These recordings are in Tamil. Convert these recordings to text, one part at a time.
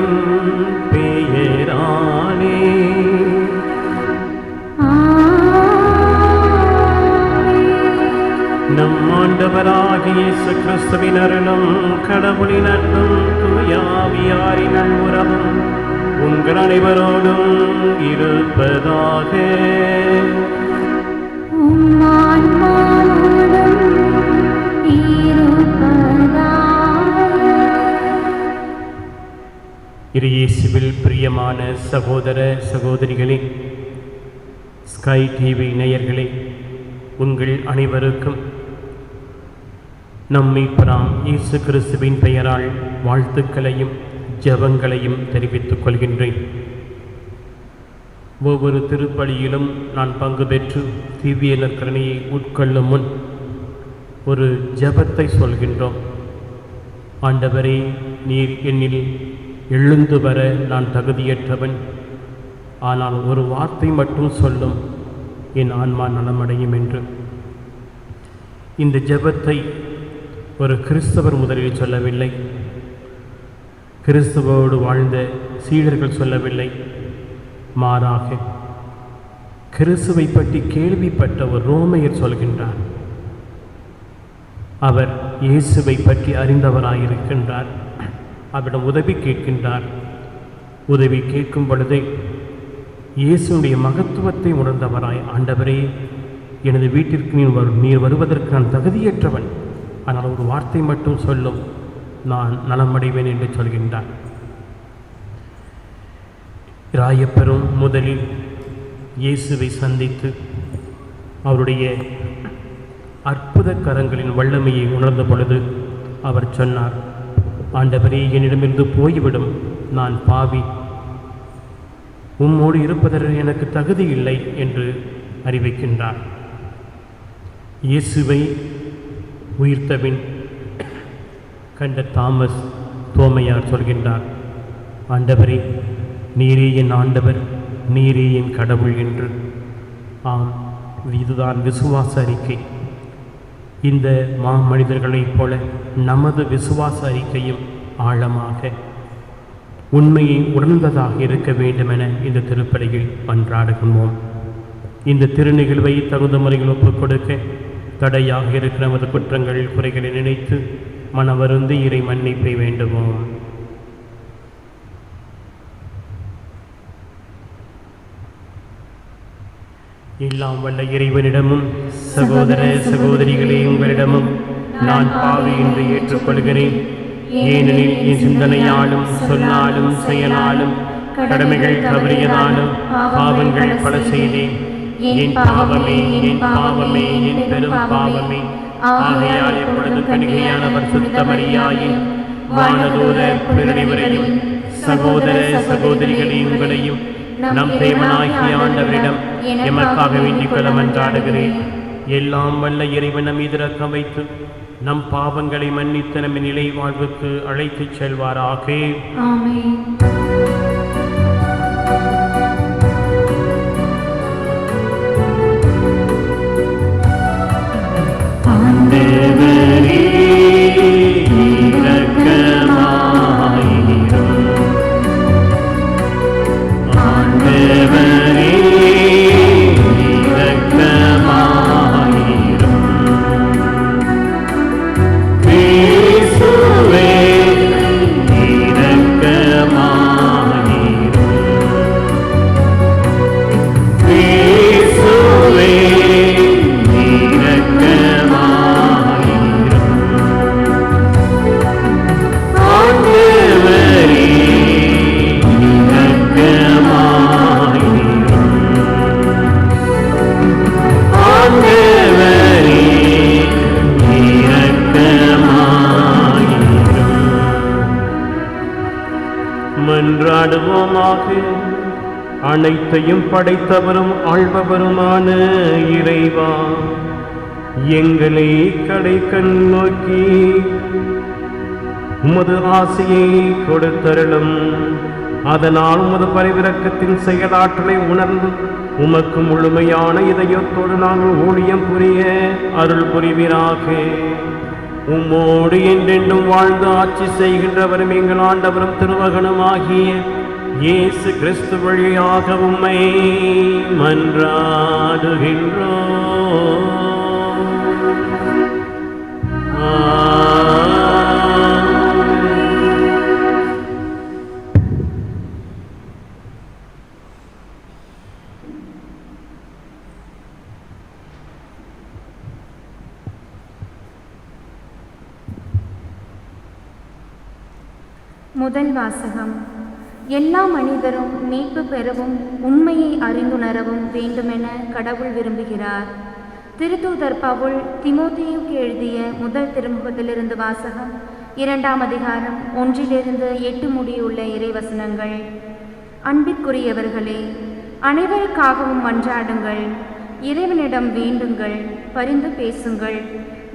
கடவுளின் பெயராலே. நம் ஆண்டவராகிய இயேசு கிறிஸ்துவின் அருளும் கடவுளின் அன்பும் தூய ஆவியாரின் நல்வுறவும் உங்கள் அனைவரோடும் இருப்பதாக. இயேசுவில் பிரியமான சகோதர சகோதரிகளே, ஸ்கை டிவி நேயர்களே, உங்கள் அனைவருக்கும் நம் மீட்பராம் இயேசு கிறிஸ்துவின் பெயரால் வாழ்த்துக்களையும் ஜெபங்களையும் தெரிவித்துக் கொள்கின்றேன். ஒவ்வொரு திருப்பலியிலும் நான் பங்கு பெற்று திவ்ய நற்கருணையை உட்கொள்ளும் முன் ஒரு ஜெபத்தை சொல்கின்றோம். ஆண்டவரே, நீர் என்னில் எழுந்து வர நான் தகுதியற்றவன், ஆனால் ஒரு வார்த்தை மட்டும் சொல்லும், என் ஆன்மா நலமடையும் என்று. இந்த ஜெபத்தை ஒரு கிறிஸ்தவர் முதலில் சொல்லவில்லை, கிறிஸ்துவோடு வாழ்ந்த சீடர்கள் சொல்லவில்லை. மாறாக கிறிஸ்துவை பற்றி கேள்விப்பட்ட ஒரு ரோமையர் சொல்கின்றார். அவர் இயேசுவை பற்றி அறிந்தவராயிருக்கின்றார். அவரிடம் உதவி கேட்கின்றார். உதவி கேட்கும் பொழுதே இயேசுடைய மகத்துவத்தை உணர்ந்தவராய், ஆண்டவரே, எனது வீட்டிற்கு நீர் வருவதற்கு நான் தகுதியற்றவன், ஆனால் ஒரு வார்த்தை மட்டும் சொல்லும், நான் நலமடைவேன் என்று சொல்கின்றார். இராயப்பெரும் முதலில் இயேசுவை சந்தித்து அவருடைய அற்புத கரங்களின் வல்லமையை உணர்ந்த பொழுது அவர் சொன்னார், ஆண்டவரே, என்னிடமிருந்து போய்விடும், நான் பாவி, உம்மோடு இருப்பதற்கு எனக்கு தகுதி இல்லை என்று அறிவிக்கின்றார். இயேசுவை உயிர்த்தபின் கண்ட தோமையார் சொல்கின்றார், ஆண்டவரே, நீரே என் ஆண்டவர், நீரே என் கடவுள் என்று. ஆம், இதுதான் விசுவாச அறிக்கை. இந்த மாமனிதர்களைப் போல நமது விசுவாச அறிக்கையும் ஆழமாக உண்மையை உணர்ந்ததாக இருக்க வேண்டுமென இந்த திருப்பலியில் மன்றாடுகின்றோம். இந்த திருநிகழ்வை தகுந்த முறையில் ஒப்புக் கொடுக்க தடையாக இருக்கிற நமது குற்றங்கள் குறைகளை நினைத்து மனவருந்தி இறை மன்னிப்பை வேண்டுவோம். எல்லாம் வல்ல இறைவனிடமும் சகோதர சகோதரிகளே, உங்களிடமும் நான் பாவி என்று ஏற்றுக்கொள்கிறேன். ஏனெனில் என் சிந்தனையாலும் சொல்லாலும் செயலாலும் கடமைகள் தவறியதாலும் பாவங்கள் பல செய்தேன். என் பாவமே, என் பாவமே, என் பெரும் பாவமே. ஆகையால் எப்பொழுது கன்னிகையானவர் சுத்த மரியாயின் வானதூதர் பிறனைவரையும் சகோதர சகோதரிகளே, உங்களையும் நம் தேவனாகிய ஆண்டவரிடம் எமக்காக வேண்டிக் கொள்ள மன்றாடுகிறேன். எல்லாம் வல்ல இறைவன் நம் மீது இரக்கம் வைத்து நம் பாவங்களை மன்னித்து நம்மை நிலை வாழ்வுக்கு அழைத்துச் செல்வாராக. ஆமென். மன்றாடுவோமாக. அனைத்தையும் படைத்தவரும் ஆள்பவருமான இறைவா, எங்களை கடைக்கண் நோக்கி உமது ஆசையை கொடுத்தருளும். அதனால் உமது பரிவிரக்கத்தின் செயலாற்றலை உணர்ந்து உமக்கு முழுமையான இதயத்தோடு நாங்கள் ஊழியம் புரிய அருள் புரிவீராக. உம்மோடு என்றென்றும் வாழ்ந்து ஆட்சி செய்கின்றவரும் எங்கள் ஆண்டவரும் திருமகனுமாகிய இயேசு கிறிஸ்து வழியாக உம்மை மன்றாடுகின்றோம். முதல் வாசகம். எல்லா மனிதரும் மீட்பு பெறவும் உண்மையை அறிந்துணரவும் வேண்டுமென கடவுள் விரும்புகிறார். திருத்தூதர் பவுல் தீமோத்தேயுவுக்கு எழுதிய முதல் திருமுகத்திலிருந்து வாசகம். 2ஆம் அதிகாரம் 1-8 முடியுள்ள இறைவசனங்கள். அன்பிற்குரியவர்களே, அனைவருக்காகவும் மன்றாடுங்கள், இறைவனிடம் வேண்டுங்கள், பரிந்து பேசுங்கள்,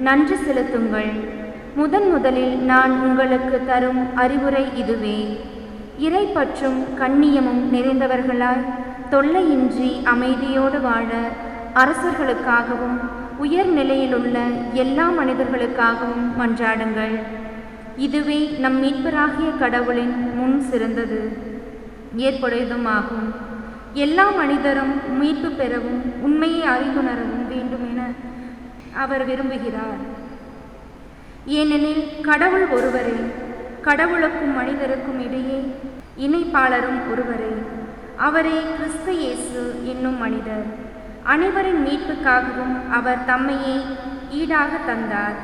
நன்றி செலுத்துங்கள். முதலில் நான் உங்களுக்கு தரும் அறிவுரை இதுவே: இறை பற்றும் கண்ணியமும் நிறைந்தவர்களாய் தொல்லையின்றி அமைதியோடு வாழ அரசர்களுக்காகவும் உயர் நிலையிலுள்ள எல்லா மனிதர்களுக்காகவும் மன்றாடுங்கள். இதுவே நம் மீட்பராகிய கடவுளின் முன் சிறந்தது ஏற்புடையதுமாகும். எல்லா மனிதரும் மீட்பு பெறவும் உண்மையை அறிந்துணரவும் வேண்டுமென அவர் விரும்புகிறார். ஏனெனில் கடவுள் ஒருவரே, கடவுளுக்கும் மனிதருக்கும் இடையே இணைப்பாளரும் ஒருவரே. அவரே கிறிஸ்து இயேசு என்னும் மனிதர். அனைவரின் மீட்புக்காகவும் அவர் தம்மையே ஈடாக தந்தார்.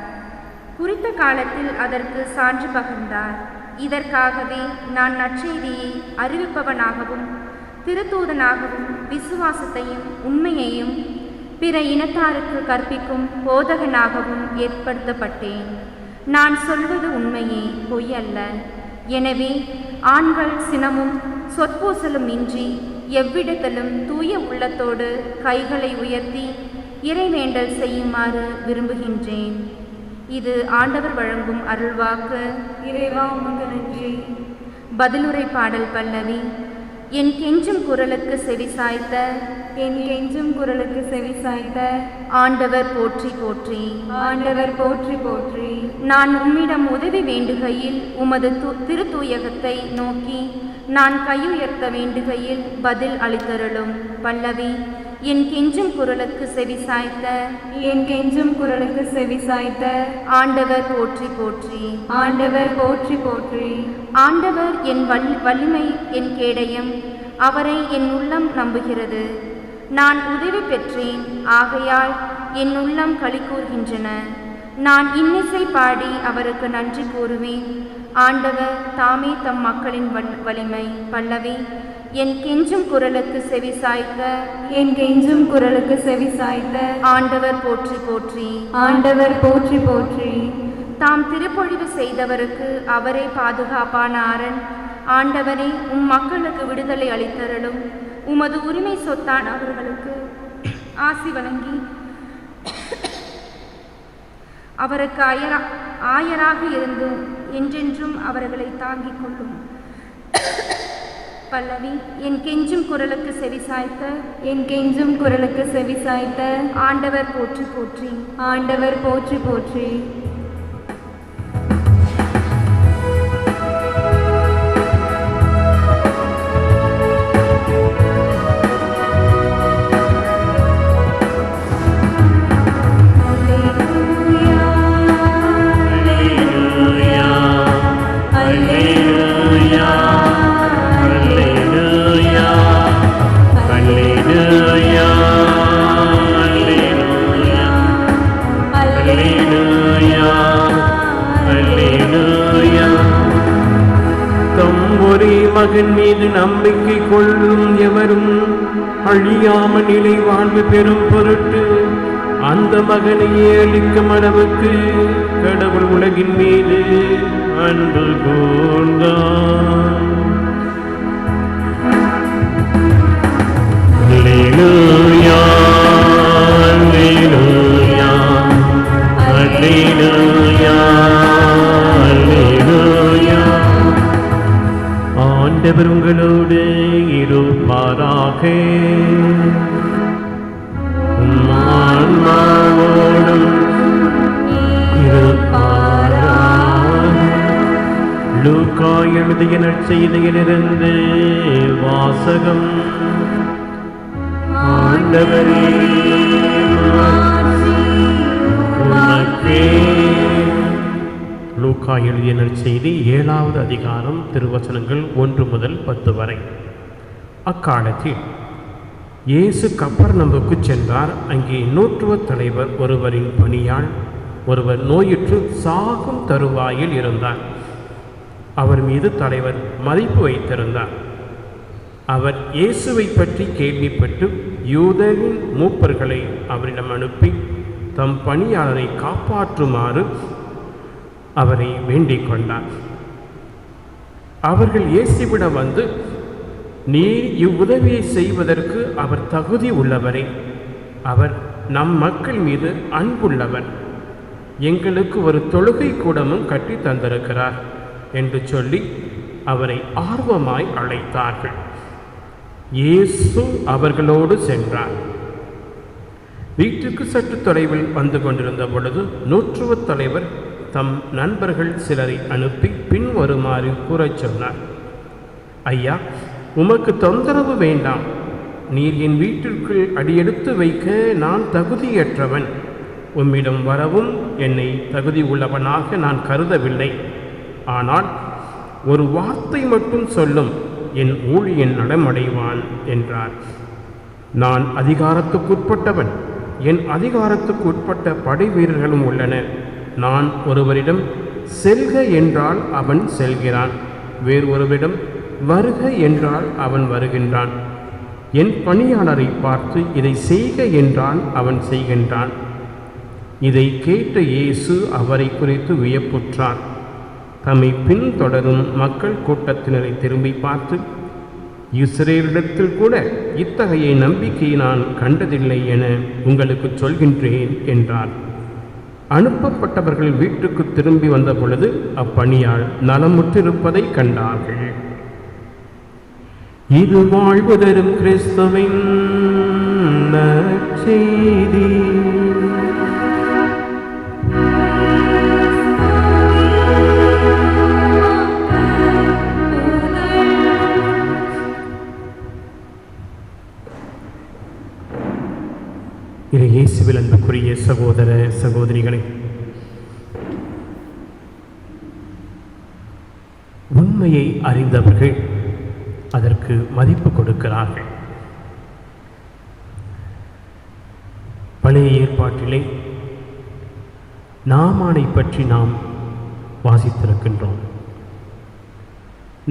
குறித்த காலத்தில் அதற்கு சான்று பகர்ந்தார். இதற்காகவே நான் நற்செய்தியை அறிவிப்பவனாகவும் திருத்தூதனாகவும் விசுவாசத்தையும் உண்மையையும் பிற இனத்தாருக்கு கற்பிக்கும் போதகனாகவும் ஏற்படுத்தப்பட்டேன். நான் சொல்வது உண்மையே, பொய் அல்ல. எனவே ஆண்கள் சினமும் சொற்பூசலும் இன்றி எவ்விடத்திலும் தூய உள்ளத்தோடு கைகளை உயர்த்தி இறைவேண்டல் செய்யுமாறு விரும்புகின்றேன். இது ஆண்டவர் வழங்கும் அருள்வாக்கு. இறைவா, உமக்கு நன்றி. பதிலுரை பாடல் பல்லவி. என் கெஞ்சும் குரலுக்கு செவிசாய்த்த, என் கெஞ்சும் குரலுக்கு செவிசாய்த்த ஆண்டவர் போற்றி போற்றி. ஆண்டவர் போற்றி போற்றி. நான் உம்மிடம் உதவி வேண்டுகையில் உமது திருத்தூயகத்தை நோக்கி நான் கையுயர்த்த வேண்டுகையில் பதில் அளித்தருளும். பல்லவி. என் கெஞ்சும் குரலுக்கு செவிசாய்த்த, என் கெஞ்சும் குரலுக்கு செவிசாய்த்த ஆண்டவர் போற்றி போற்றி. ஆண்டவர் போற்றி போற்றி. ஆண்டவர் என் வலிமை, என் கேடயம். அவரை என் உள்ளம் நம்புகிறது. நான் உதவி பெற்றேன், ஆகையால் என் உள்ளம் களி கூர்கின்றன. நான் இன்னிசை பாடி அவருக்கு நன்றி கூறுவேன். ஆண்டவர் தாமே தம் மக்களின் வலிமை. பல்லவி. என் கெஞ்சும் குரலுக்கு செவிசாய்த்த, என் கெஞ்சும் குரலுக்கு செவிசாய்த்த ஆண்டவர் போற்றி போற்றி. ஆண்டவர் போற்றி போற்றி. தாம் திருப்பொழிவு செய்தவருக்கு அவரே பாதுகாப்பான அரண். ஆண்டவரே, உம் மக்களுக்கு விடுதலை அளித்தருளும். உமது உரிமை சொத்தான அவர்களுக்கு ஆசி வழங்கி அவருக்கு ஆயராக இருந்து என்றென்றும் அவர்களை தாங்கிக் கொள்ளும். பல்லவி. என் கெஞ்சும் குரலுக்கு செவிசாய்த்த, என் கெஞ்சும் குரலுக்கு செவிசாய்த்த ஆண்டவர் போற்றி போற்றி. ஆண்டவர் போற்றி போற்றி. மகன் மீது நம்பிக்கை கொள்ளும் எவரும் அழியாம நிலை வாழ்வு பெறும் பொருட்டு அந்த மகனையே அளிக்கும் அளவுக்கு கடவுள் உலகின் மீது அன்பு கூர்ந்தார். அல்லேலூயா, அல்லேலூயா, அல்லேலூயா, அல்லேலூயா. ஆண்டவர் உங்களோடு இருப்பாராக. ஆன்மாவோடும் லூக்கா எழுதிய நற்செய்தியிலிருந்து வாசகம். ஆண்டவரே உமக்கே. லூக்கா எழுதிய நற்செய்தி 7வது அதிகாரம், திருவசனங்கள் 1 முதல் 10 வரை. அக்காலத்தில் இயேசு கப்பர்நகமுக்கு சென்றார். அங்கே நூற்றுவத் தலைவர் ஒருவரின் பணியாள் ஒருவர் நோயுற்று சாகும் தருவாயில் இருந்தார். அவர் மீது தலைவர் மதிப்பு வைத்திருந்தார். அவர் இயேசுவை பற்றி கேள்விப்பட்டு யூதரின் மூப்பர்களை அவரிடம் அனுப்பி தம் பணியாளரை காப்பாற்றுமாறு அவரை வேண்டிக் கொண்டார். அவர்கள் இயேசுவிடம் வந்து, நீர் இவ்வுதவியை செய்வதற்கு அவர் தகுதி உள்ளவரே, அவர் நம் மக்கள் மீது அன்புள்ளவர், எங்களுக்கு ஒரு தொழுகை கூடமும் கட்டி தந்திருக்கிறார் என்று சொல்லி அவரை ஆர்வமாய் அழைத்தார்கள். இயேசு அவர்களோடு சென்றார். வீட்டுக்கு சற்று தொலைவில் வந்து கொண்டிருந்த பொழுது நூற்றுவத் தலைவர் தம் நண்பர்கள் சிலரை அனுப்பி பின்வருமாறு கூறச் சொன்னார். ஐயா, உமக்கு தொந்தரவு வேண்டாம். நீர் என் வீட்டிற்குள் அடியெடுத்து வைக்க நான் தகுதியற்றவன். உம்மிடம் வரவும் என்னை தகுதி உள்ளவனாக நான் கருதவில்லை. ஆனால் ஒரு வார்த்தை மட்டும் சொல்லும், என் ஊழியன் நலமடைவான் என்றார். நான் அதிகாரத்துக்குட்பட்டவன். என் அதிகாரத்துக்குட்பட்ட படை வீரர்களும் உள்ளன. நான் ஒருவரிடம் செல்க என்றால் அவன் செல்கிறான், வேறு ஒருவரிடம் வருக என்றால் அவன் வருகின்றான். என் பணியாளரை பார்த்து இதை செய்க என்றால் அவன் செய்கின்றான். இதை கேட்ட இயேசு அவரை குறித்து வியப்புற்றார். தம்மை பின்தொடரும் மக்கள் கூட்டத்தினரை திரும்பி பார்த்து, இஸ்ரேலிடத்தில் கூட இத்தகைய நம்பிக்கையை நான் கண்டதில்லை என உங்களுக்கு சொல்கின்றேன் என்றார். அனுப்பப்பட்டவர்கள் வீட்டுக்கு திரும்பி வந்த பொழுது அப்பணியாள் நலமுற்றிருப்பதை கண்டார்கள். இது வாழ்வு தரும் கிறிஸ்துவின் நற்செய்தி. இது இயேசுவில் அன்புக்குரிய சகோதர சகோதரிகளே, உண்மையை அறிந்தவர்கள் அதற்கு மதிப்பு கொடுக்கிறார்கள். பழைய ஏற்பாட்டிலே நாமானை பற்றி நாம் வாசித்திருக்கின்றோம்.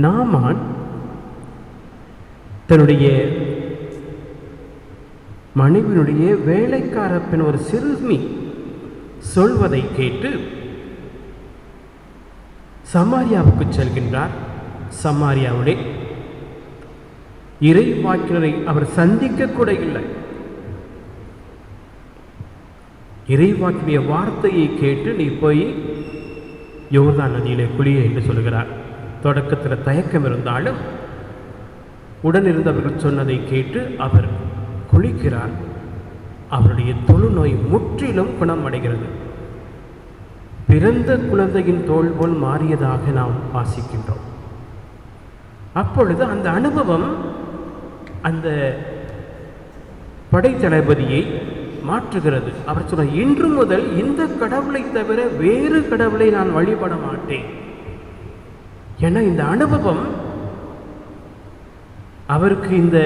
நாமான் தன்னுடைய மனைவியினுடைய வேலைக்கார பெண் ஒரு சிறுமி சொல்வதை கேட்டு சமாரியாவுக்கு செல்கின்றார். சமாரியாவிலே இறை வாக்கினரை அவர் சந்திக்க கூட இல்லை. இறைவாக்கிய வார்த்தையை கேட்டு நீ போய் யோர்தான் நதியிலே குளிய என்று சொல்கிறார். தொடக்கத்தில் தயக்கம் இருந்தாலும் உடனிருந்தவர்கள் சொன்னதை கேட்டு அவர் குளிக்கிறார். அவருடைய தொழுநோய் முற்றிலும் குணமடைகிறது. பிறந்த குழந்தையின் தோல் போல் மாறியதாக நாம் வாசிக்கின்றோம். அப்பொழுது அந்த அனுபவம் அந்த படைத்தளபதியை மாற்றுகிறது. அவர் சொன்ன, இன்று முதல் இந்த கடவுளை தவிர வேறு கடவுளை நான் வழிபட மாட்டேன். ஏன்னா இந்த அனுபவம் அவருக்கு இந்த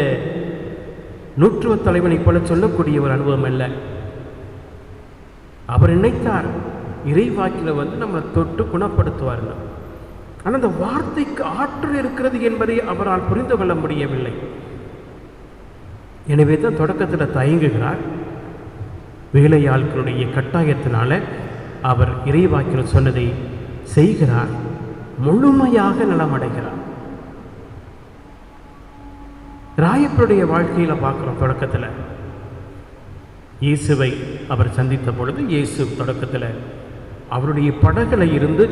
நூற்றுவத் தலைவனை போல சொல்லக்கூடிய ஒரு அனுபவம் அல்ல. அவர் நினைத்தார் இறைவாக்கில் வந்து நம்மளை தொட்டு குணப்படுத்துவார். ஆனால் அந்த வார்த்தைக்கு ஆற்றல் இருக்கிறது என்பதை அவரால் புரிந்து கொள்ள முடியவில்லை. எனவே தான் தொடக்கத்தில் தயங்குகிறார். வேலையாட்களுடைய கட்டாயத்தினால அவர் இறைவாக்கில் சொன்னதை செய்கிறார். முழுமையாக நலமடைகிறார். ராயப்பருடைய வாழ்க்கையில் பார்க்குறோம். தொடக்கத்தில் இயேசுவை அவர் சந்தித்த பொழுது இயேசு தொடக்கத்தில் அவருடைய படகுல இருந்து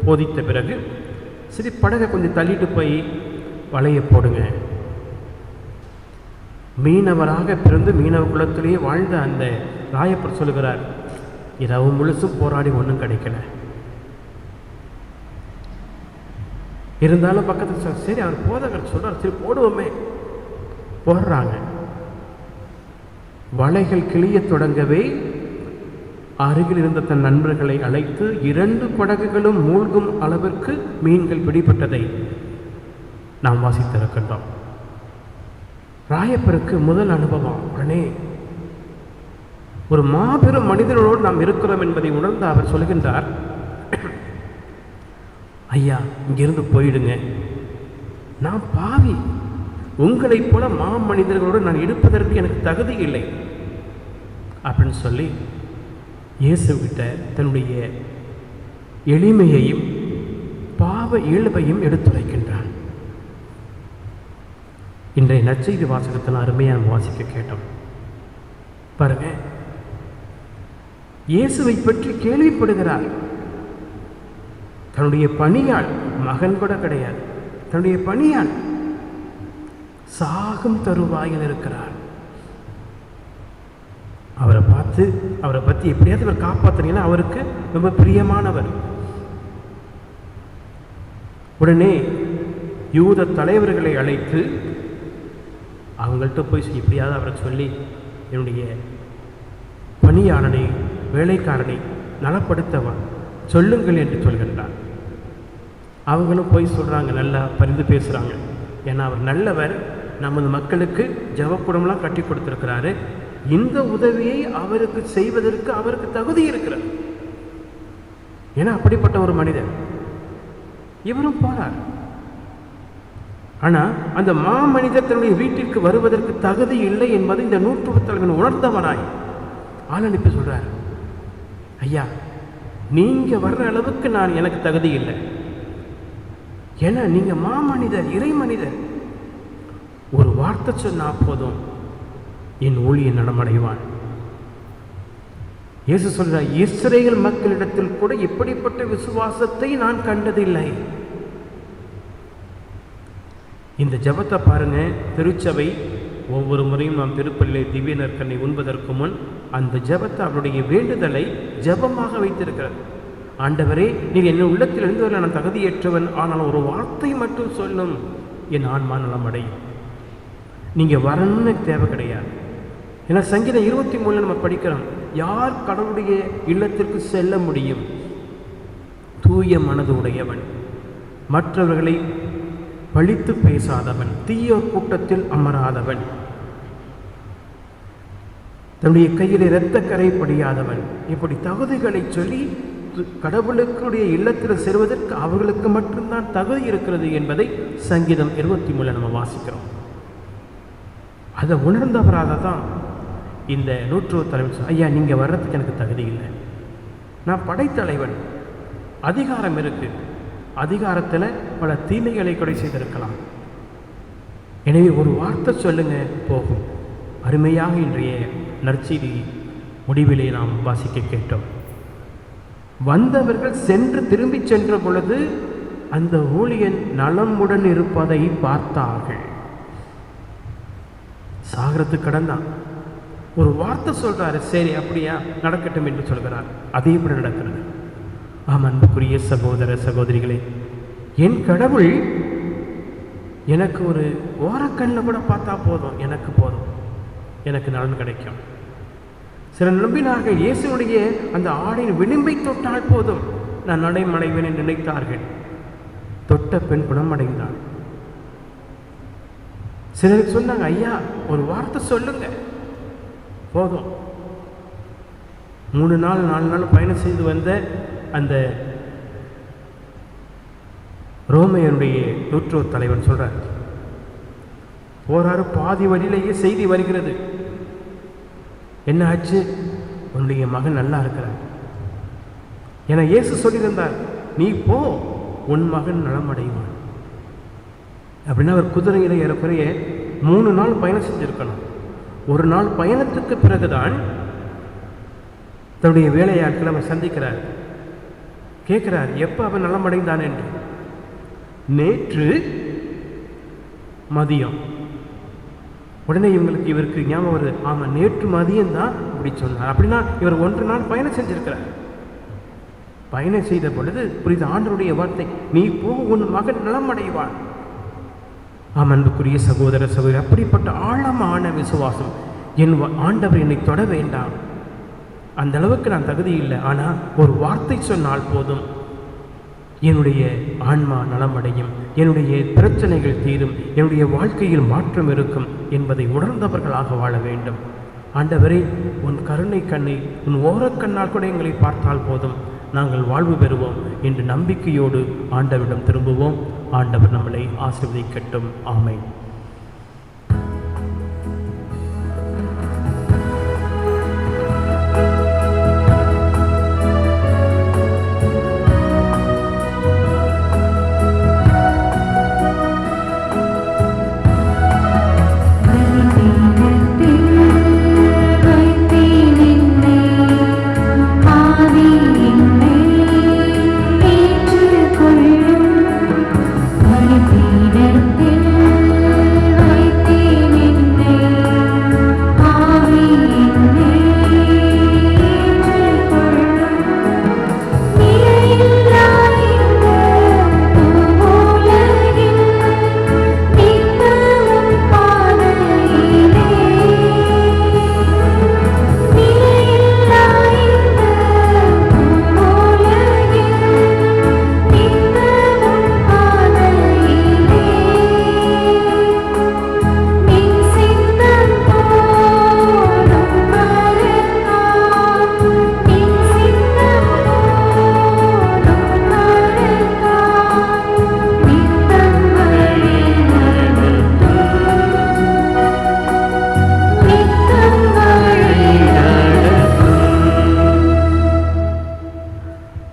போதித்த பிறகு, சரி படகை கொஞ்சம் தள்ளிட்டு போய் வலையை போடுங்க. மீனவராக பிறந்து மீனவ குலத்திலேயே வாழ்ந்த அந்த ராயப்பர் சொல்லுகிறார், இரவு முழுசும் போராடி ஒன்றும் கிடைக்கல. இருந்தாலும் பக்கத்தில் சரி அவர் போதகர் சொல்றார், சரி போடுவோமே. போடுறாங்க. வலைகள் கிளிய தொடங்கவே அருகில் இருந்த தன் நண்பர்களை அழைத்து 2 படகுகளும் மூழ்கும் அளவிற்கு மீன்கள் பிடிபட்டதை நாம் வாசித்திருக்கின்றோம். ராயப்பருக்கு முதல் அனுபவம். உடனே ஒரு மாபெரும் மனிதனோடு நாம் இருக்கிறோம் என்பதை உணர்ந்து அவர் சொல்கின்றார், ஐயா இங்கிருந்து போயிடுங்க, நான் பாவி, உங்களைப் போல மாமனிதர்களோடு நான் இருப்பதற்கு எனக்கு தகுதி இல்லை அப்படின்னு சொல்லி இயேசுவிட்ட தன்னுடைய எளிமையையும் பாவ இயல்பையும் எடுத்துரைக்கின்றான். இன்றைய நற்செய்தி வாசகத்தில் அருமையாக வாசிக்க கேட்டோம். பாருங்க, இயேசுவை பற்றி கேள்விப்படுகிறார். தன்னுடைய பணியாள், மகன் கூட கிடையாது, தன்னுடைய பணியாள் சாகும் தருவாயில் இருக்கிறார். அவரை பார்த்து அவரை பற்றி எப்படியாவது அவர் காப்பாற்றினீங்கன்னா அவருக்கு ரொம்ப பிரியமானவர். உடனே யூத தலைவர்களை அழைத்து அவங்கள்ட்ட போய் எப்படியாவது அவரை சொல்லி என்னுடைய பணியாளனை வேலைக்காரனை நலப்படுத்தவன் சொல்லுங்கள் என்று சொல்கின்றார். அவங்களும் போய் சொல்கிறாங்க, நல்லா பரிந்து பேசுகிறாங்க. ஏன்னா அவர் நல்லவர், நமது மக்களுக்கு ஜெபக்கூடம்லாம் கட்டி கொடுத்துருக்கிறாரு, இந்த உதவியை அவருக்கு செய்வதற்கு அவருக்கு தகுதி இருக்கிறார். ஏன்னா அப்படிப்பட்ட ஒரு மனிதர். இவரும் போறார். ஆனால் அந்த மாமனிதர் தன்னுடைய வீட்டிற்கு வருவதற்கு தகுதி இல்லை என்பதை இந்த நூற்றுவ தலைவன் உணர்ந்தவனாய் ஆள் அனுப்பி சொல்றார், ஐயா நீங்க வர்ற அளவுக்கு நான் எனக்கு தகுதி இல்லை, ஏன்னா நீங்க மாமனிதர், இறை மனிதர், ஒரு வார்த்தை சொன்னா போதும் என் ஊழியன் நலமடைவான். இயேசு சொல்றார், இஸ்ரேல் மக்களிடத்தில் கூட இப்படிப்பட்ட விசுவாசத்தை நான் கண்டதில்லை. இந்த ஜெபத்தை பாருங்க. திருச்சபை ஒவ்வொரு முறையும் நாம் திருப்பலிலே திவ்ய நற்கண்ணை உண்பதற்கு முன் அந்த ஜெபத்தை அவருடைய வேண்டுதலை ஜெபமாக வைத்திருக்கிறது. ஆண்டவரே, நீர் என்ன உள்ளத்தில் இருந்தவரை நான் தகுதியேற்றவன், ஆனால் ஒரு வார்த்தை மட்டும் சொல்லும் என் ஆன்மா நலமடையும். நீங்கள் வரணும்னு தேவை கிடையாது. ஏன்னா சங்கீதம் 23 நம்ம படிக்கிறோம், யார் கடவுளுடைய இல்லத்திற்கு செல்ல முடியும்? தூய மனது உடையவன், மற்றவர்களை பழித்து பேசாதவன், தீயோர் கூட்டத்தில் அமராதவன், தன்னுடைய கையில் இரத்தக்கரை படியாதவன். இப்படி தகுதிகளை சொல்லி கடவுளுக்குடைய இல்லத்தில் செல்வதற்கு அவர்களுக்கு மட்டும்தான் தகுதி இருக்கிறது என்பதை சங்கீதம் 23 நம்ம வாசிக்கிறோம். அதை உணர்ந்தவராக தான் இந்த நூற்றுவ தலைவர், ஐயா நீங்கள் வர்றதுக்கு எனக்கு தகுதி இல்லை, நான் படைத்தலைவன், அதிகாரம் இருக்கு, அதிகாரத்தில் பல தீமைகளை கொடை செய்திருக்கலாம், எனவே ஒரு வார்த்தை சொல்லுங்க போகும். அருமையாக இன்றைய நற்செய்தி முடிவிலே நாம் வாசிக்க கேட்டோம். வந்தவர்கள் சென்று திரும்பி சென்ற பொழுது அந்த ஊழியன் நலமுடன் இருப்பதை பார்த்தார்கள். சாகரத்து கடந்தான், ஒரு வார்த்தை சொல்றாரு, சரி அப்படியா நடக்கட்டும் என்று சொல்கிறார். அதே போல நடக்கிறது. ஆம் அன்புக்குரிய சகோதர சகோதரிகளே, என் கடவுள் எனக்கு ஒரு ஓரக்கண்ணில் கூட பார்த்தா போதும், எனக்கு போதும், எனக்கு நலன் கிடைக்கும். சில நம்பினார்கள் இயேசுடைய அந்த ஆடையின் விளிம்பை தொட்டால் போதும் நான் நடைமடைவேன் என்று நினைத்தார்கள். தொட்ட பெண் குணமடைந்தாள். சிலருக்கு சொன்னாங்க, ஐயா ஒரு வார்த்தை சொல்லுங்க போதும். 3 நாள் 4 நாள் பயணம் செய்து வந்த அந்த ரோமையனுடைய நூற்றுவ தலைவன் சொல்றார், போறாரு, பாதி வழியிலேயே செய்தி வருகிறது, என்ன ஆச்சு? உன்னுடைய மகன் நல்லா இருக்கிறார். என இயேசு சொல்லியிருந்தார், நீ போ, உன் மகன் நலமடைவான் அப்படின்னா அவர் குதிரையில ஏறக்குறைய 3 நாள் பயணம் செஞ்சிருக்கணும். 1 நாள் பயணத்துக்கு பிறகுதான் தன்னுடைய வேலையாட்களை அவர் சந்திக்கிறார். கேட்கிறார், எப்போ அவன் நலமடைந்தான் என்று. நேற்று மதியம். உடனே இவருக்கு ஞாபகம் வருது, ஆமாம் நேற்று மதியம்தான் இப்படி சொன்னார். அப்படின்னா இவர் 1 நாள் பயணம் செஞ்சிருக்கிறார். பயணம் செய்த பொழுது புரிந்த ஆண்டவருடைய வார்த்தை, நீ போ, உன் மகன் நலமடைவான். அன்புக்குரிய சகோதர சகோதரி, அப்படிப்பட்ட ஆழமான விசுவாசம். என் ஆண்டவர் என்னை தொட வேண்டாம், அந்த அளவுக்கு நான் தகுதி இல்லை, ஆனால் ஒரு வார்த்தை சொன்னால் போதும், என்னுடைய ஆன்மா நலமடையும், என்னுடைய பிரச்சனைகள் தீரும், என்னுடைய வாழ்க்கையில் மாற்றம் இருக்கும் என்பதை உணர்ந்தவர்களாக வாழ வேண்டும். ஆண்டவரே, உன் கருணை கண்ணை, உன் ஓரக்கண்ணால் கூட எங்களை பார்த்தால் போதும், நாங்கள் வாழ்வு பெறுவோம் என்று நம்பிக்கையோடு ஆண்டவரிடம் திரும்புவோம். ஆண்டவர் நம்மளை ஆசீர்வதிக்கட்டும். ஆமென்.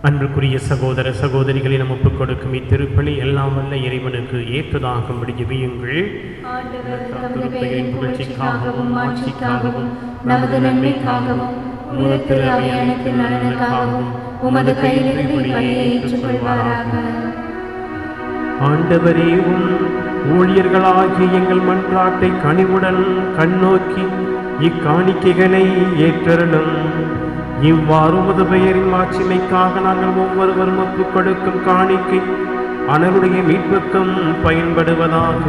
அன்புக்குரிய சகோதர சகோதரிகளை நாம் ஒப்புக் கொடுக்கும் இத்திருப்பலி எல்லாம் வல்ல இறைவனுக்கு ஏற்றதாகும்படி ஜெபியுங்கள். புகழ்ச்சிக்காகவும் ஆட்சிக்காகவும் நமது நன்மைக்காகவும் உலகத்தில் அவை அனைத்து நலனுக்காகவும் உமது கையிலிருந்து இப்பலியை ஏற்றுக்கொள்வாராக. ஆண்டவரே, உம் ஊழியர்களாகிய எங்கள் மன்றாட்டை கனிவுடன் கண்ணோக்கி இக்காணிக்கைகளை ஏற்றருளும். இவ்வாறு உமது பெயரின் மாட்சிமைக்காக நாங்கள் ஒவ்வொருவரும் ஒப்புக் கொடுக்கும் காணிக்கை அனருடைய மீட்புக்கும் பயன்படுவதாக.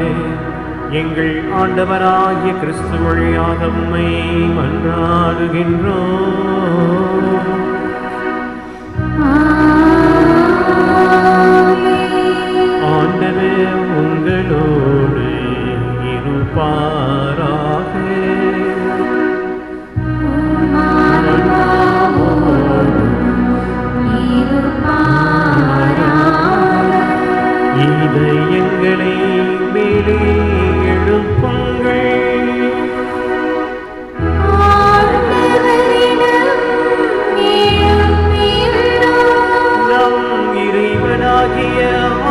எங்கள் ஆண்டவராகிய கிறிஸ்து வழியாக உம்மை மன்றாடுகின்றோம். ஆண்டவர் உங்களோடு இருப்பாராக. இதயங்களை மேலே எழுப்புங்கள். நம் இறைவனாகிய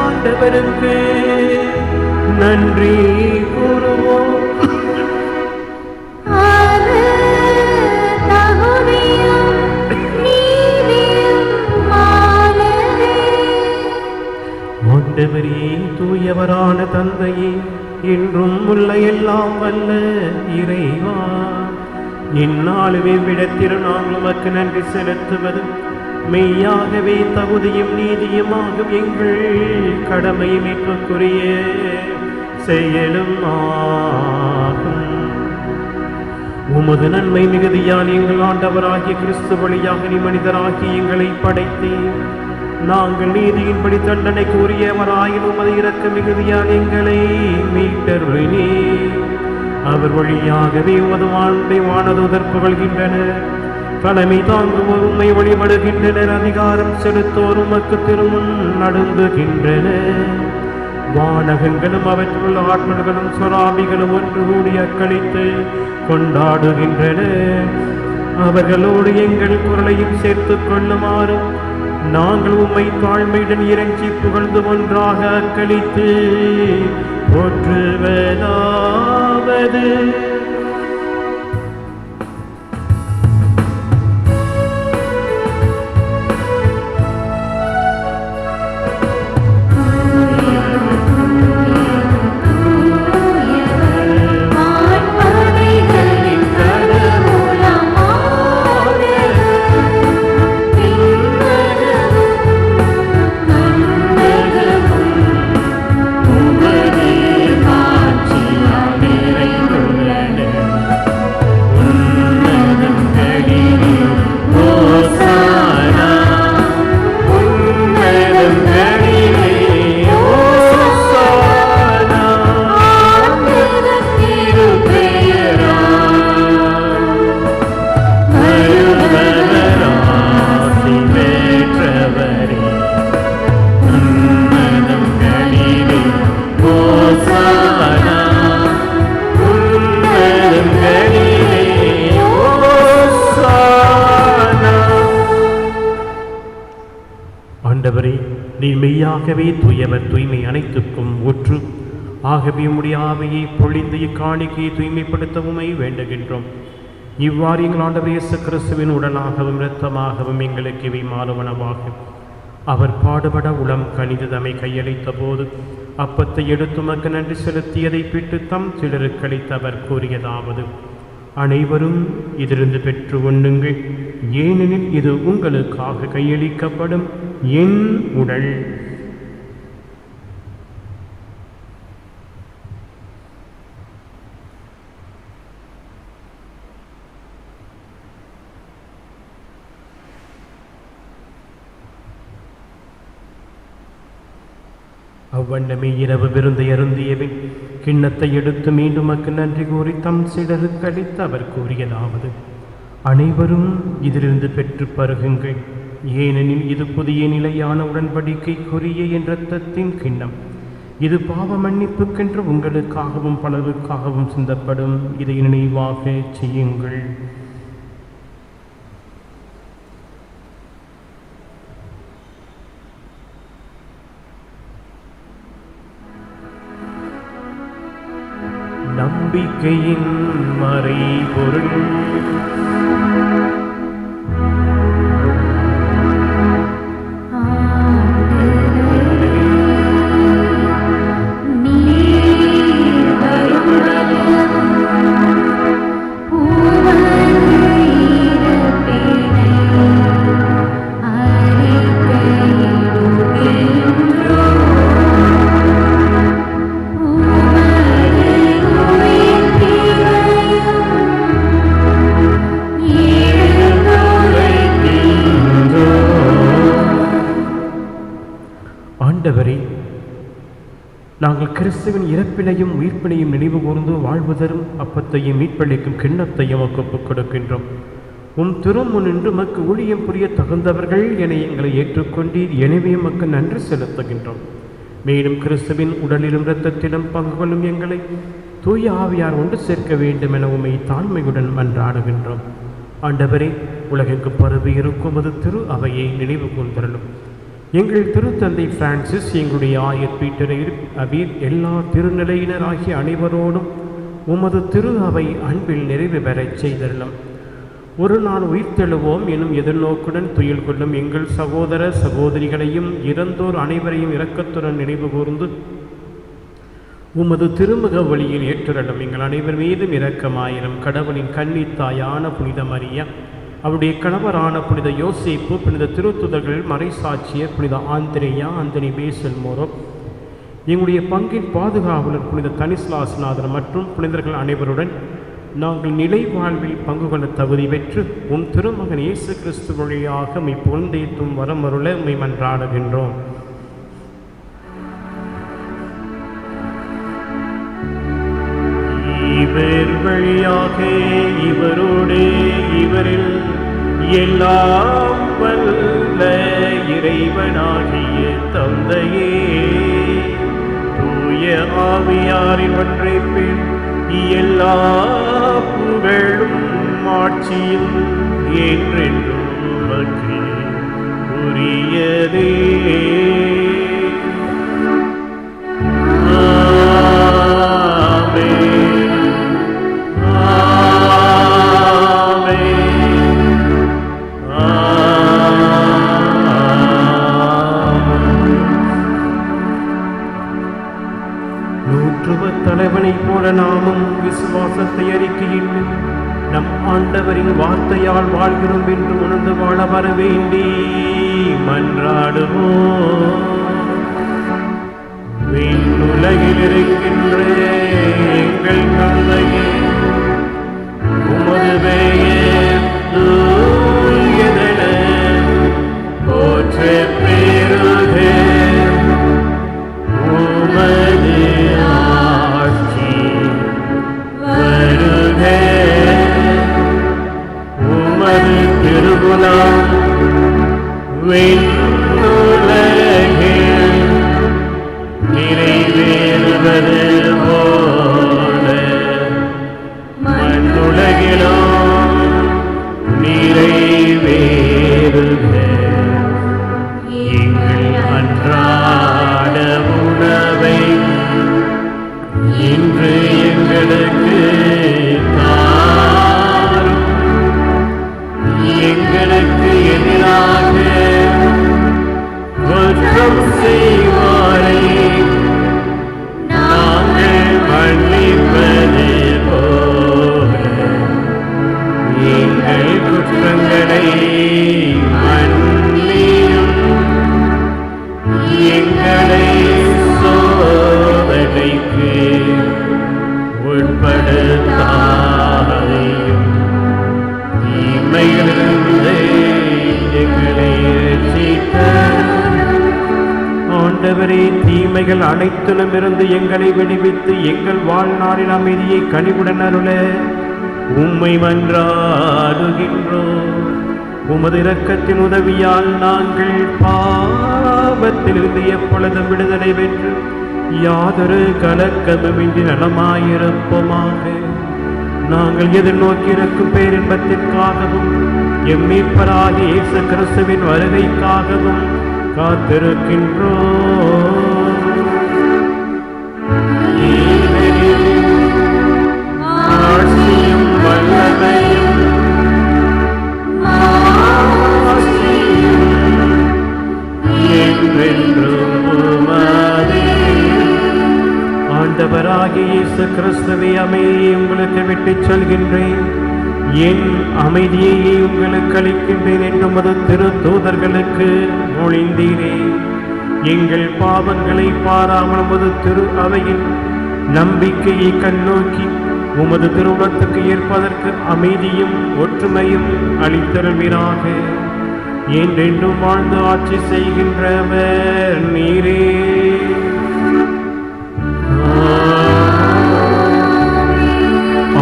ஆண்டவருக்கு நன்றி கூறுவோம். ஆண்டவரே, தூயவரான தந்தையே, என்றும் உள்ள எல்லாம் வல்ல இறைவா, இந்நாளுமே விடத்திரு நாங்கள் உமக்கு நன்றி செலுத்துவது மெய்யாகவே தகுதியும் நீதியுமாகும் எங்கள் கடமை மீட்புக்குரிய செயலும் ஆகும். உமது நன்மை மிகுதியால் எங்கள் ஆண்டவராகிய கிறிஸ்து வழியாக நீ மனிதராகி எங்களை படைத்தீர். நாங்கள் நீதியின்படி தண்டனைக்கு உரியவராயின் உமது இரக்க மிகுதியால் எங்களை மீட்டருளினே. அவர் வழியாகவே உமது வாழ்வை வானதூதர் புகழ்கின்றனர். தலைமை தாங்குவோர் உம்மை வழிபடுகின்றனர். அதிகாரம் செலுத்தோர் உமக்கு திருமுன் நடுங்குகின்றனர். வானகங்களும் அவற்றுள்ள ஆற்றல்களும் சொராபிகளும் ஒன்று கூடி அக்களித்து கொண்டாடுகின்றனர். அவர்களோடு எங்கள் குரலையும் சேர்த்துக் கொள்ளுமாறு நாங்கள் உம்மை தாழ்மையுடன் இறைஞ்சி புகழ்ந்து ஒன்றாக அக்களித்து போற்றுவதாவது. கடவுளமா நீ மெய்யாகவே தூயவர், தூய்மை அனைத்துக்கும் ஊற்று. ஆகவே உம்முடைய ஆவியை பொழிந்து இக்காணிக்கையை தூய்மைப்படுத்தவுமை வேண்டுகின்றோம். இவ்வாறு எங்கள் ஆண்டவர் இயேசு கிறிஸ்துவின் உடலாகவும் இரத்தமாகவும் எங்களுக்கு இவை மாறுவனவாகும். அவர் பாடுபட உளம் கனிந்து தம்மை கையளித்த போது அப்பத்தை எடுத்து உமக்கு நன்றி செலுத்தியதை பிட்டு தம் சிலருக்களித்து அவர் கூறியதாவது: அனைவரும் இதிலிருந்து பெற்று உண்ணுங்கள், ஏனெனில் இது உங்களுக்காக கையளிக்கப்படும் என் உடல். அவ்வண்ணமே இரவு விருந்தை அருந்தியபின் கிண்ணத்தை எடுத்து மீண்டும் உமக்கு நன்றி கூறி தம் சீடருக்கு அளித்து அவர் கூறியதாவது: அனைவரும் இதிலிருந்து பெற்று பருகுங்கள், ஏனெனில் இது புதிய நிலையான உடன்படிக்கைக்குரிய என் இரத்தத்தின் கிண்ணம். இது பாவ மன்னிப்புக்கென்று உங்களுக்காகவும் பலருக்காகவும் சிந்தப்படும். இதை நினைவாக செய்யுங்கள். நம்பிக்கையின் மறைபொருள். ஆண்டவரே, நாங்கள் கிறிஸ்துவின் இறப்பினையும் உயிர்ப்பினையும் நினைவு கூர்ந்து வாழ்வு தரும் அப்பத்தையும் மீட்பளிக்கும் கிண்ணத்தையும் ஒப்புக் கொடுக்கின்றோம். உம் திருமுன் நின்று மக்கு ஊழியம் புரிய தகுந்தவர்கள் என எங்களை ஏற்றுக்கொண்டீர். எனவே மக்கு நன்றி செலுத்துகின்றோம். மேலும் கிறிஸ்துவின் உடலிலும் இரத்தத்திலும் பங்கு கொள்ளும் எங்களை தூய ஆவியார் ஒன்று சேர்க்க வேண்டும் என உம்மை தாழ்மையுடன் மன்றாடுகின்றோம். ஆண்டவரே, உலகெங்கு பரவி இருக்கும் அது திரு அவையை நினைவு கூர்ந்தருளும். எங்கள் திருத்தந்தை பிரான்சிஸ், எங்களுடைய ஆயர் பீட்டர் அபீர், எல்லா திருநிலையினராகிய அனைவரோடும் உமது திரு அவை அன்பில் நிறைவு பெறச் செய்தருளும். ஒரு நாள் உயிர்த்தெழுவோம் எனும் எதிர்நோக்குடன் துயில் கொள்ளும் எங்கள் சகோதர சகோதரிகளையும் இறந்தோர் அனைவரையும் இரக்கத்துடன் நினைவு கூர்ந்து உமது திருமுக வழியில் ஏற்றுரலும். எங்கள் அனைவர் மீதும் இரக்கமாயிரம். கடவுளின் கன்னித்தாயான புனித மரியா, அவருடைய கணவரான புனித யோசேப்பு, புனித திருத்துதர்கள் மறைசாட்சியர் புனித ஆந்திரேயா, அந்தனி பேசல் மோரோ, எங்களுடைய பங்கின் பாதுகாவலர் புனித தனிஸ்லாஸ்நாதர் மற்றும் புனிதர்கள் அனைவருடன் நாங்கள் நிலை வாழ்வில் பங்கு கொள்ள தகுதி பெற்று உன் திருமகன் இயேசு கிறிஸ்து வழியாக மெய் புகழ்ந்தேத்தும் வரமருள உம்மை மன்றாடுகின்றோம். இவர் வழியாக இவரோடு இவரில் எல்லாம் வல்ல இறைவனாகிய தந்தையே, தூய ஆவியாரின் ஒன்றைப்பில் எல்லா புகழும் ஆட்சியும் என்றென்றும் உமக்கு உரியதே. தலைவனைப் போல நாமும் விசுவாசத்தை அறிக்கையிட்டு நம் ஆண்டவரின் வார்த்தையால் வாழ்கிறோம் என்று உணர்ந்து வாழ வர வேண்டி மன்றாடுவோம். உலகில் இருக்கின்ற எங்கள் தந்தையே, உமது பெயர் தூயதென போற்றப் பெறுக. உமது ஆட்சி வருக. உமது திருவுளம் விண்ணுலகில் நிறைவேறுவது போல் படுத்தாதையும் தீமைகளிலிருந்து எங்களை ரட்சித்தருளும். ஆண்டவரே, தீமைகள் அனைத்திலும் இருந்து எங்களை விடுவித்து எங்கள் வாழ்நாளின் அமைதியை கனிவுடன் அருள உம்மை மன்றாடுகின்றோம். உமது இரக்கத்தின் உதவியால் நாங்கள் பாவத்திலிருந்து எப்பொழுதும் விடுதலை பெற்று யாதொரு கலக்கமுமின்றி நலமாயிருப்போமாக. நாங்கள் எதிர்நோக்கியிருக்கும் பேரின்பத்திற்காகவும் எம் மீட்பராகிய இயேசு கிறிஸ்துவின் வருகைக்காகவும் காத்திருக்கின்றோம். ஆட்சியும் வல்லமையும் என்றென்றும் உமதே. ஆண்டவராகிய இயேசு கிறிஸ்துவே, அமைதியை உங்களுக்கு விட்டுச் சொல்கின்றேன், என் அமைதியை உங்களுக்கு அளிக்கின்றேன் என்று உமது திருத்தூதர்களுக்கு மொழிந்தீரே. எங்கள் பாவங்களை பாராமல் உமது திரு அவையின் நம்பிக்கையை கண்ணோக்கி உமது திருவுளத்துக்கு ஏற்பதற்கு அமைதியும் ஒற்றுமையும் அளித்தருள்வீராக. என்றென்றும் வாழ்ந்து ஆட்சி செய்கின்றவர் நீரே.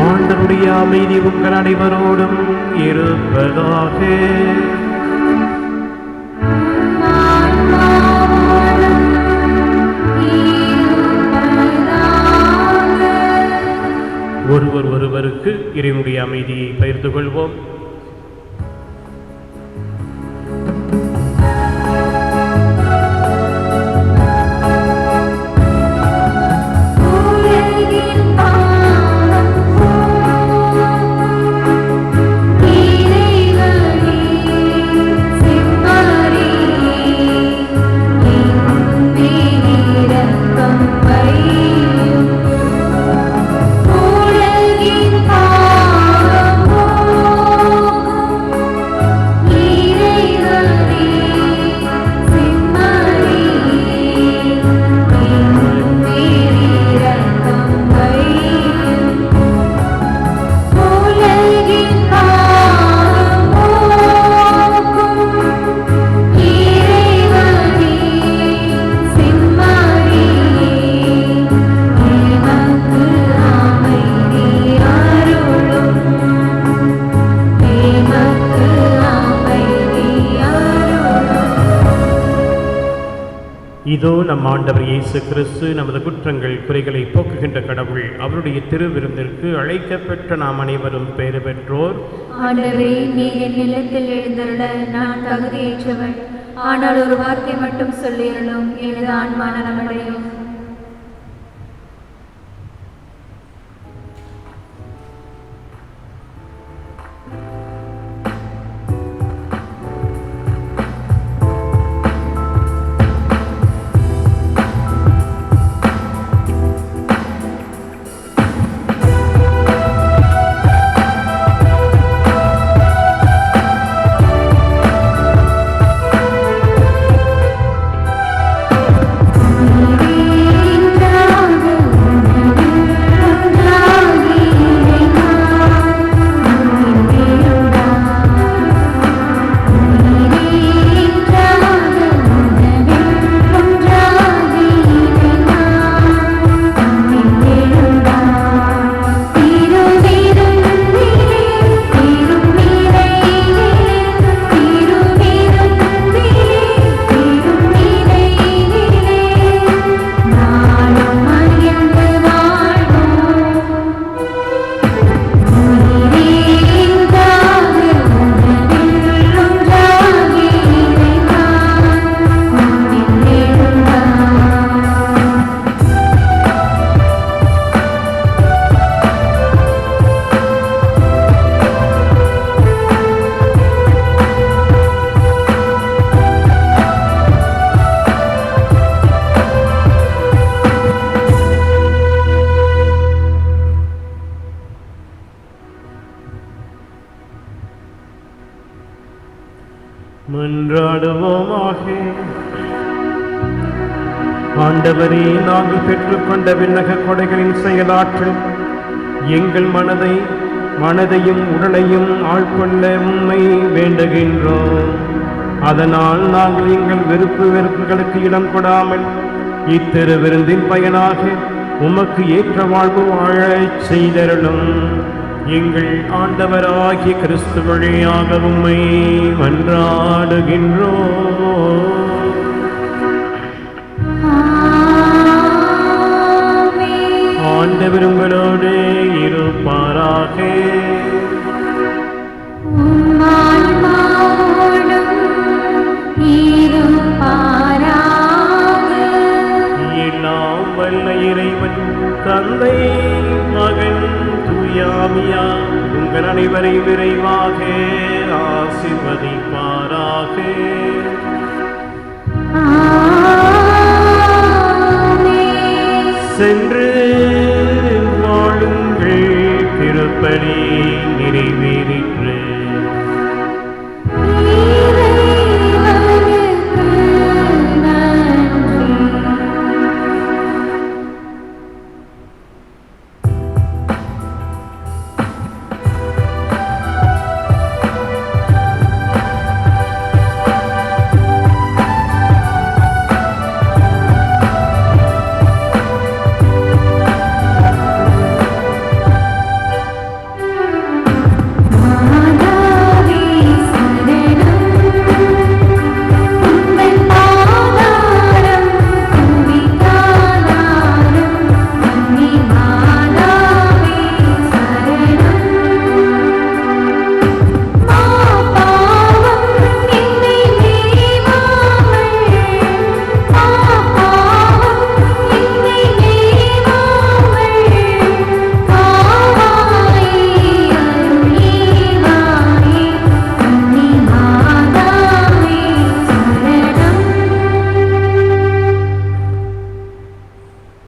ஆண்டவருடைய அமைதி உங்கள் அனைவரோடும் இருப்பதாக. ஒருவர் ஒருவருக்கு இறைவனுடைய அமைதியை பகிர்ந்து கொள்வோம். இதோ நம் ஆண்டவர் இயேசு கிறிஸ்து நமது குற்றங்கள் குறைகளை போக்குகின்ற கடவுள். அவருடைய திருவிருந்திற்கு அழைக்கப்பெற்ற நாம் அனைவரும் பேறு பெற்றோர். ஆண்டவரே, நீர் என் இல்லத்தில் எழுந்தருள நான் தகுதியேற்றவன். ஆனால் ஒரு வார்த்தை மட்டும் சொல்லியருளும், எனது ஆன்மா நலமடையும். மன்றாடுவோமாக. ஆண்டவரே, நாங்கள் பெற்றுக்கொண்ட விண்ணக கொடைகளின் செயலாற்றல் எங்கள் மனதையும் உடலையும் ஆட்கொள்ள உம்மை வேண்டுகின்றோம். அதனால் நாங்கள் எங்கள் வெறுப்புகளுக்கு இடம் கொடாமல் இத்திரு விருந்தின் பயனாக உமக்கு ஏற்ற வாழ்வு வாழச் செய்தருளும். எங்கள் ஆண்டவராகிய கிறிஸ்து வழியாக உம்மை மன்றாடுகின்றோம். ஆண்டவர் உங்களோடு இருப்பாராக. எல்லாம் வல்ல இறைவன் தந்தை மகன் தூயாமியா உங்கள் அனைவரையும் விரைவாக ஆசீர்வதிப்பாராக. சென்று வாழுங்கள், திருப்பலி நிறைவேறிற்று.